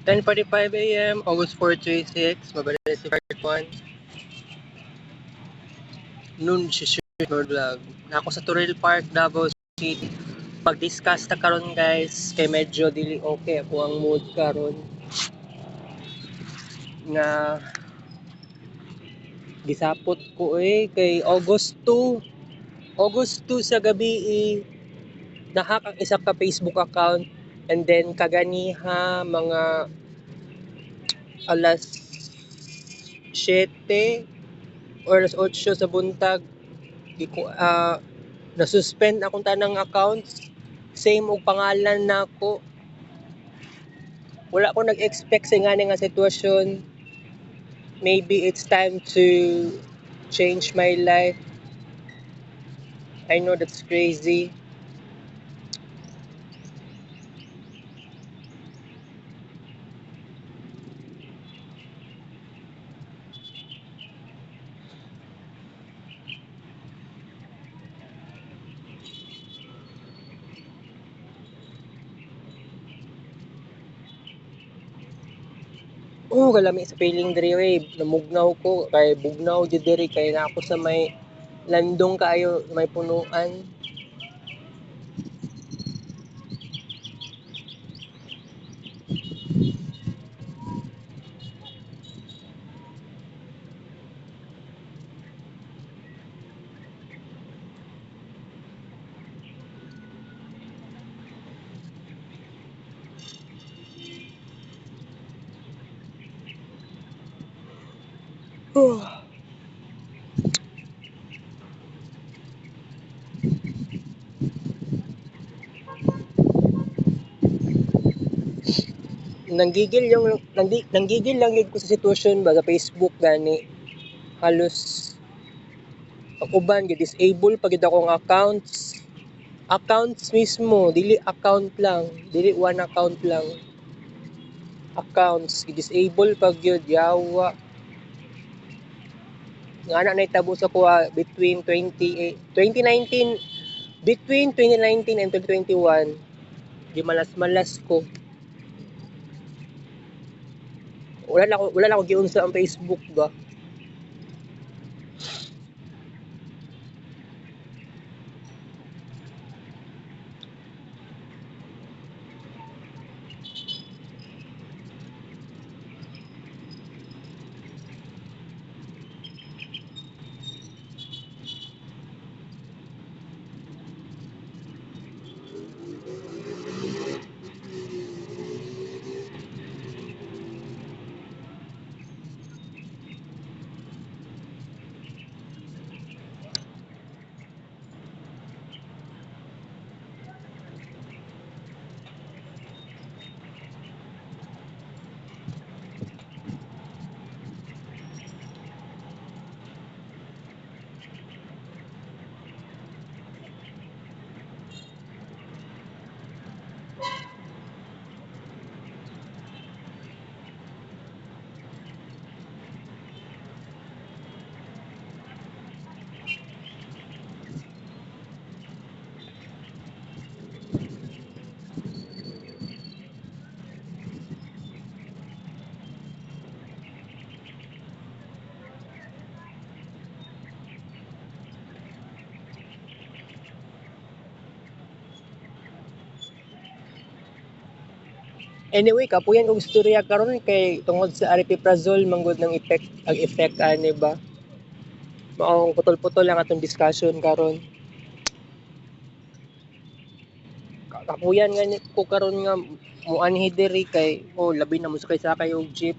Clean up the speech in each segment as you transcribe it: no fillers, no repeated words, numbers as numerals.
10:45 AM, August 4, 26, mabalik si part 1. Noon si shoot more vlog. Nako sa Turil Park, Davao City. Mag-discuss ta karon guys, kay medyo dili okay ako ang mood karon nga gisapot ko kay August 2 sa gabi nahack ang isa ka Facebook account and then kaganiha mga alas 7 or alas 8 sa buntag na-suspend akong tanang accounts, same og pangalan nako. Wala ko nag-expect sa nga sitwasyon. Maybe it's time to change my life. I know that's crazy. Kalami sa feeling diri namugnaw ko kay bugnaw jud diri kay na ako sa may landong kaayo may punuan. Nanggigil lang yun ko sa sitwasyon ba sa Facebook gani. Halos ang uban disable pagid akong accounts mismo, dili account lang, dili one account lang. Accounts disable pag yun, yawa. Nga na naitabo sa kuha between 2019 between 2019 and 2021 di malas-malas ko. Wala na ako giunsa ang Facebook ba. Anyway, kapuyan og istorya karon kay tungod sa aripiprazole manggod ng effect ani ba. Maong putol-putol lang atong discussion karon. Kapuyan nga ko karon nga muanhi diri kay labi na mo sakay og jeep.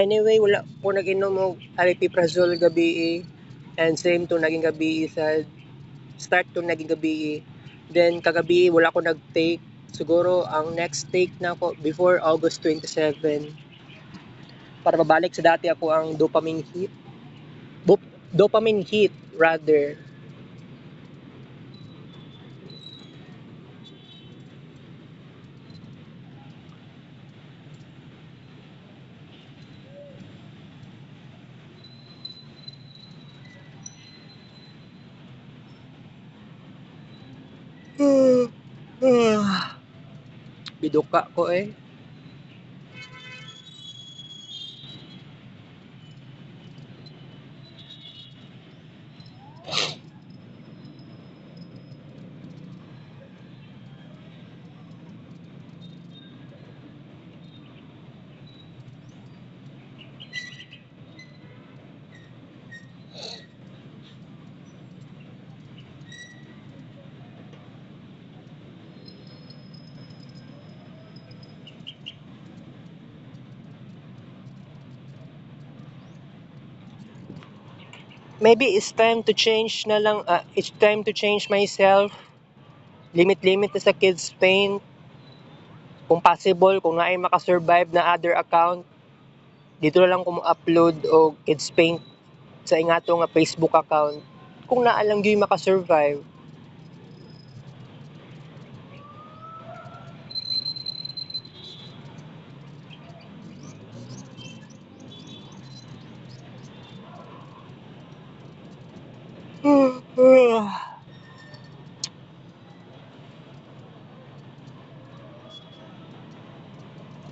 Anyway, wala ko nag-inom og aripiprazole gabi and same to naging gabi sa start to naging gabi. Then kagabi wala ko nag-take. Siguro ang next take na ako before August 27 para mabalik sa dati ako ang dopamine hit rather. Biduka ko eh. Maybe it's time to change na lang, it's time to change myself. Limit-limit na sa kids paint. Kung possible, kung naay makasurvive na other account, dito na lang ko upload o kids paint sa ingato nga Facebook account. Kung naalang gyud makasurvive.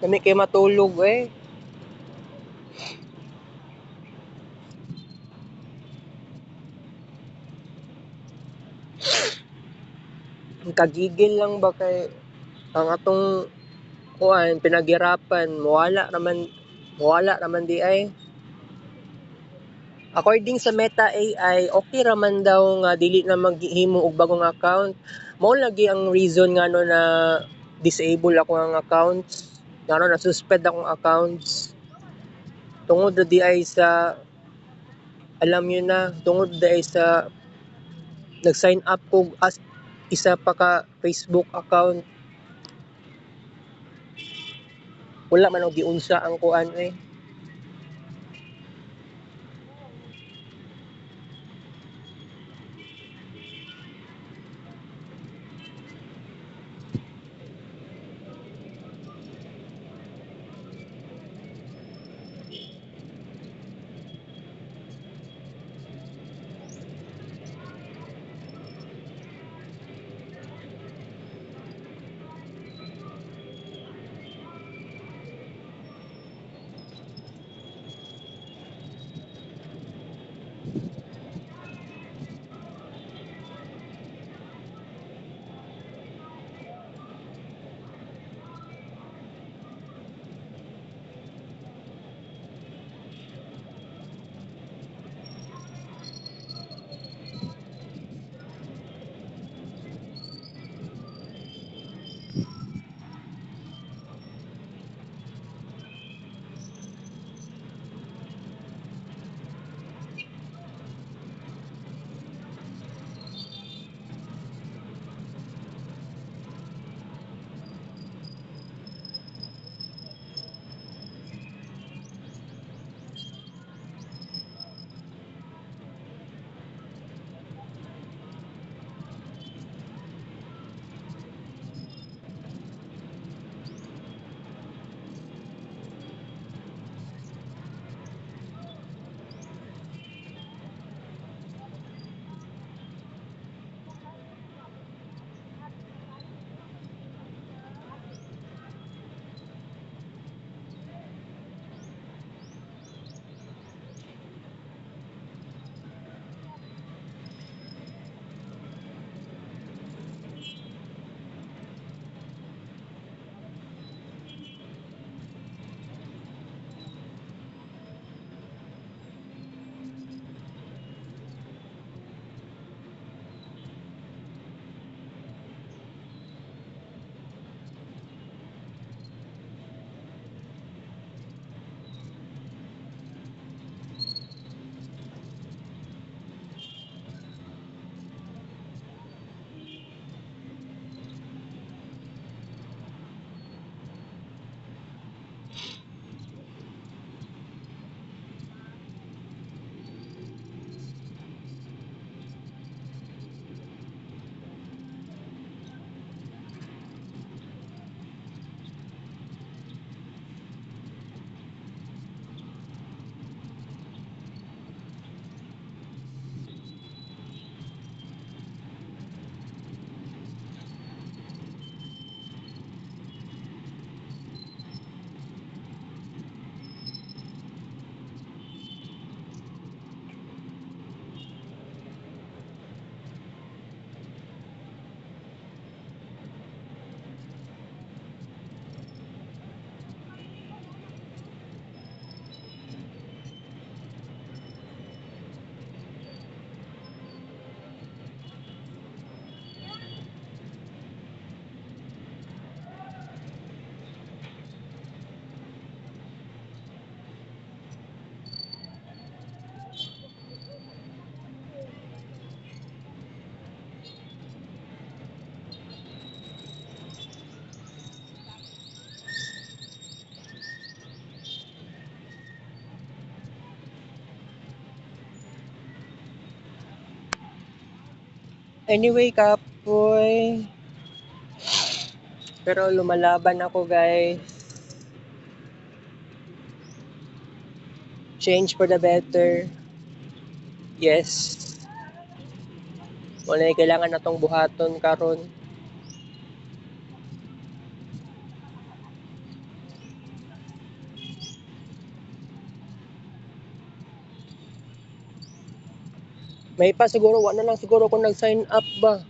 Kami kay matulog eh. Kagigil lang ba kay ang atong kuan pinaghirapan mawala raman di ay. According sa Meta AI, okay raman daw nga dili na maghimo og bagong account. Mao lagi ang reason ngano na disable ako ang accounts. Ngano na suspend akong accounts. Tungod na di ay sa alam niyo na, tungod na ay sa nag-sign up ko as isa pa ka Facebook account. Wala man og giunsa ang kuan eh. Anyway, kapoy. Pero lumalaban ako, guys. Change for the better. Yes. Wala kailangan natong buhaton karon. May pa siguro, wala lang siguro kung nag-sign up ba.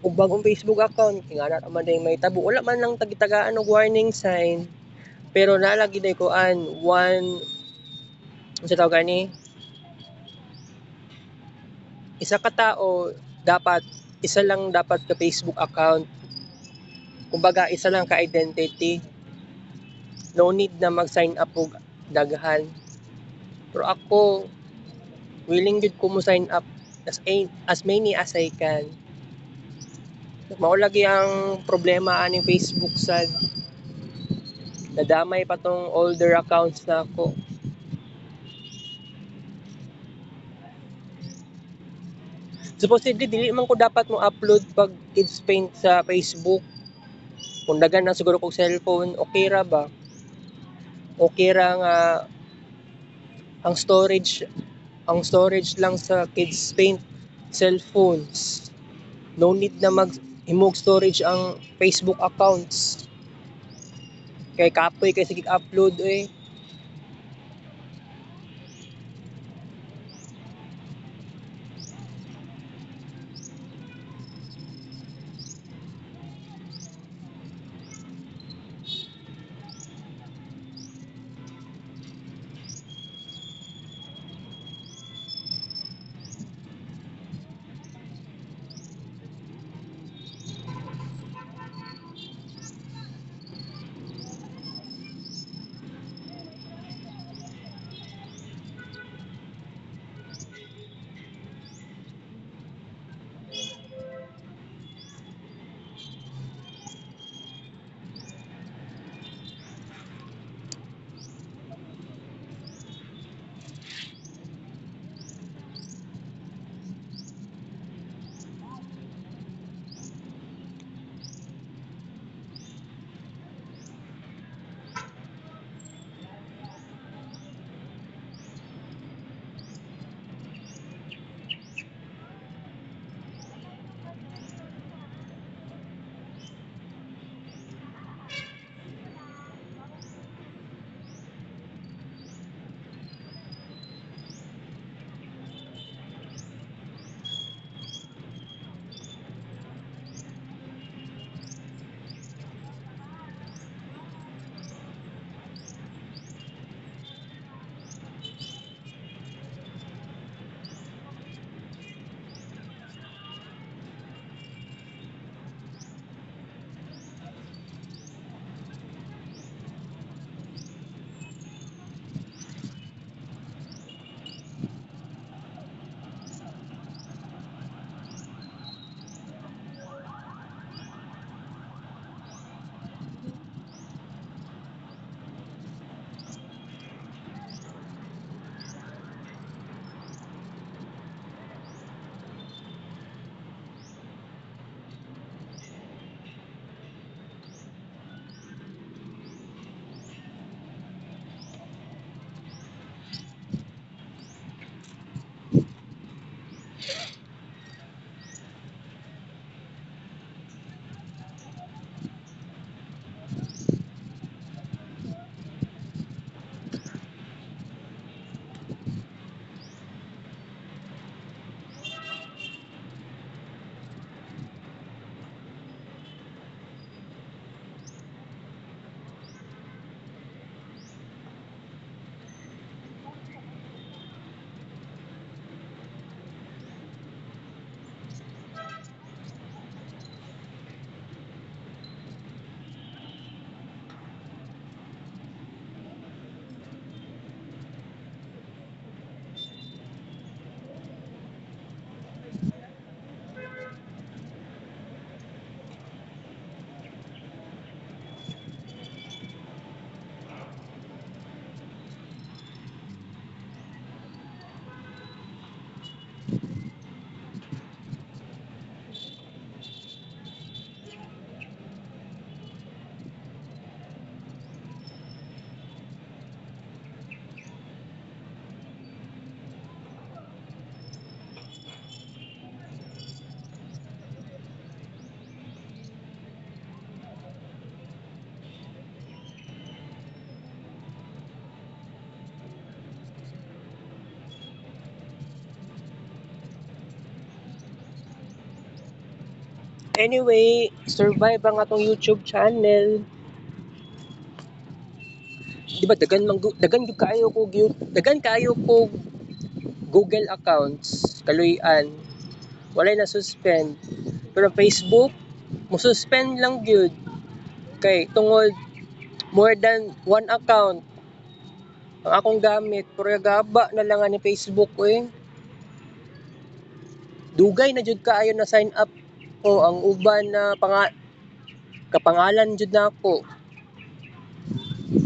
Ug bagong Facebook account, ingana naman din may tabo. Wala man lang tagitagaan og warning sign. Pero nalagi day kuan one sa tawag gani isa ka tao dapat isa lang dapat ka Facebook account. Kumbaga isa lang ka identity. No need na mag-sign up og daghan. Pero ako willing gud ko mo sign up as many as I can. Mao lagi ang problema aning Facebook sad. Nadamay pa tong older accounts na ako. Supposedly dili man ko dapat mo upload pag kids paint sa Facebook. Kung dagan na siguro kong cellphone, okay ra ba? Okay ra nga ang storage lang sa kids paint cellphones. No need na mag himog storage ang Facebook accounts. Kay kapoy kay sige upload eh. Anyway, survive ang atong YouTube channel. Di ba dagan gyud kaayo ko dagan kaayo ko Google accounts kaluy-an. Walay na suspend. Pero Facebook mo suspend lang gyud kay tungod more than one account ang akong gamit. Pero gaba na lang ni Facebook ko eh. Dugay na jud kaayo na sign up ko ang uban na kapangalan jud nako.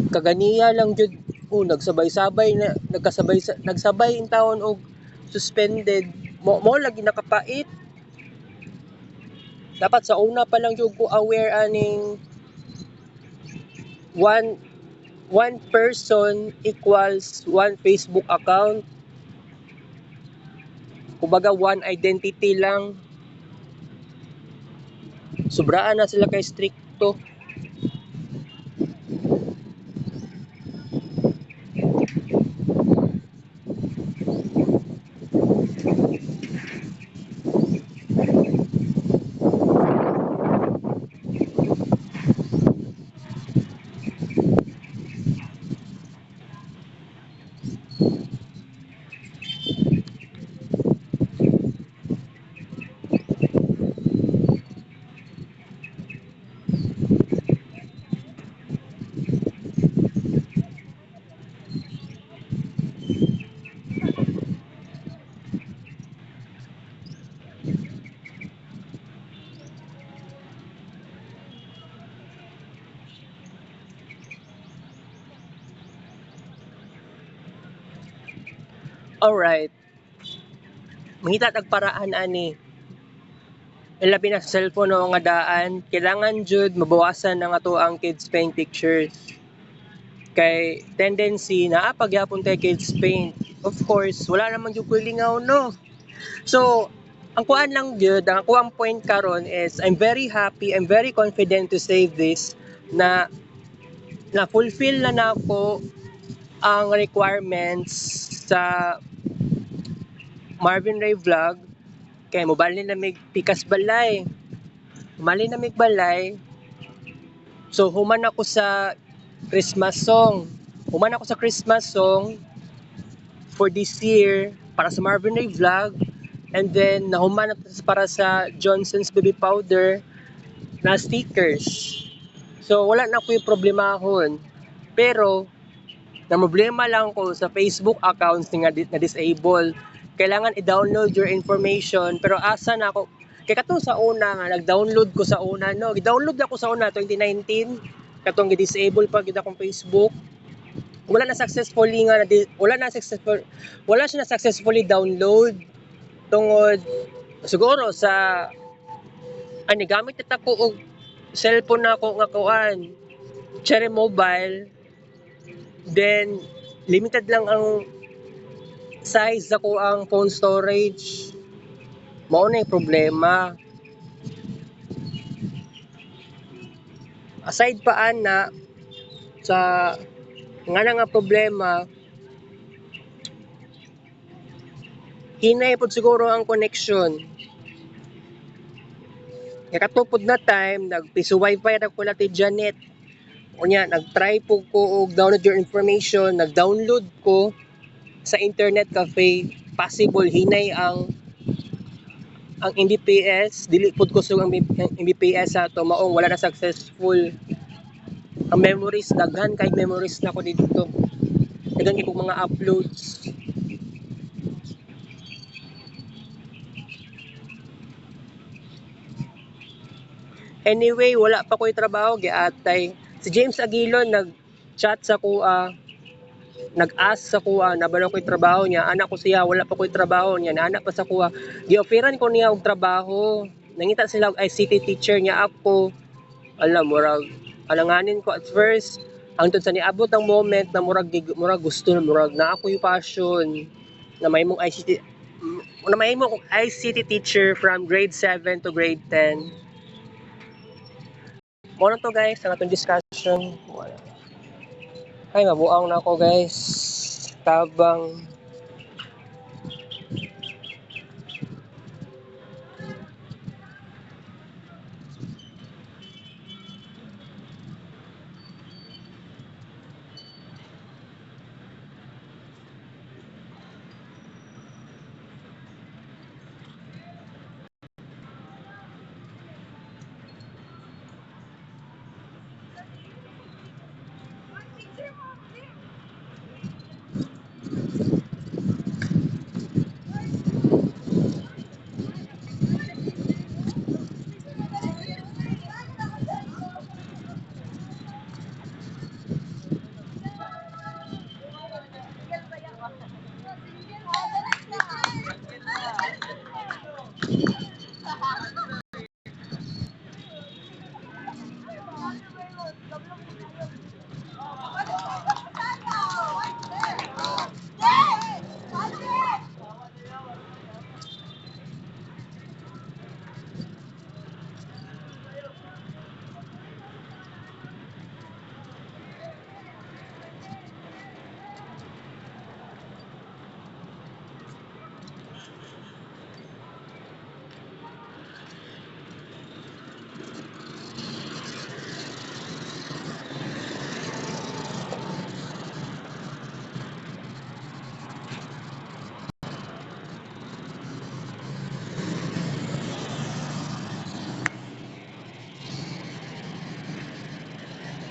Kaganiya lang jud nagsabay-sabay na nagsabay in taon og suspended. Mo lagi nakapait. Dapat sa una pa lang jud ko aware aning one person equals one Facebook account. Kumbaga one identity lang. Sobraan na sila kay stricto. Alright. Mangita tag paraan ani. Labi na sa cellphone o nga daan, kailangan jud mabawasan ng ato ang kids paint pictures. Kay tendency na pagyapon tay kids paint. Of course, wala naman jud ko lingaw no. So, ang kuan lang gyud, ang kuang point karon is I'm very happy, I'm very confident to save this na fulfill na nako ang requirements sa Marvin Ray Vlog kay mobali na mig pikas balay. Mali na mig balay. So human ako sa Christmas song. Human ako sa Christmas song for this year para sa Marvin Ray Vlog, and then nahuman ako para sa Johnson's Baby Powder na stickers. So wala na ko yung problemahon. Pero na problema lang ko sa Facebook accounts nga na disable. Kailangan i-download your information, pero asa na ako kay katong sa una nga nag-download ko sa una no. Gi-download ako sa una 2019 katong gi-disable pa gid akong Facebook. Wala na successfully nga wala siya na successfully download tungod siguro sa ani gamit ta ko og cellphone na ako nga kuan Cherry Mobile, then limited lang ang size ako ang phone storage. Mao na yung problema. Aside pa ana sa nga problema, hinay pod siguro ang connection. Kaya katupod na time, nagpiso wifi na ko natin Janet. Unya, nag-try po ko og download your information, nag-download ko sa internet cafe, possible hinay ang Mbps, dili pod ko ang Mbps sa to maong wala na successful. Ang memories, daghan kay memories na ko dito. Daghan kay mga uploads. Anyway, wala pa ko'y trabaho giatay. Si James Aguilon nag-chat sa kuha, nag-ask sa kuha na bala ko'y trabaho niya. Anak ko siya, wala pa ko'y trabaho niya. Anak pa sa kuha. Gi-offeran ko niya og trabaho. Nangita sila og ICT teacher niya ako. Alam murag alanganin ko at first hangtod sa niabot ang moment na murag gusto na murag na ako yung passion na may mong ICT teacher from grade 7 to grade 10. Mo na to guys ang atong discussion. Ay mabuang na ako guys. Tabang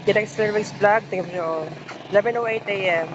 Kita sa Rex Vlog. Tingnan mo siya, 11:08 a.m.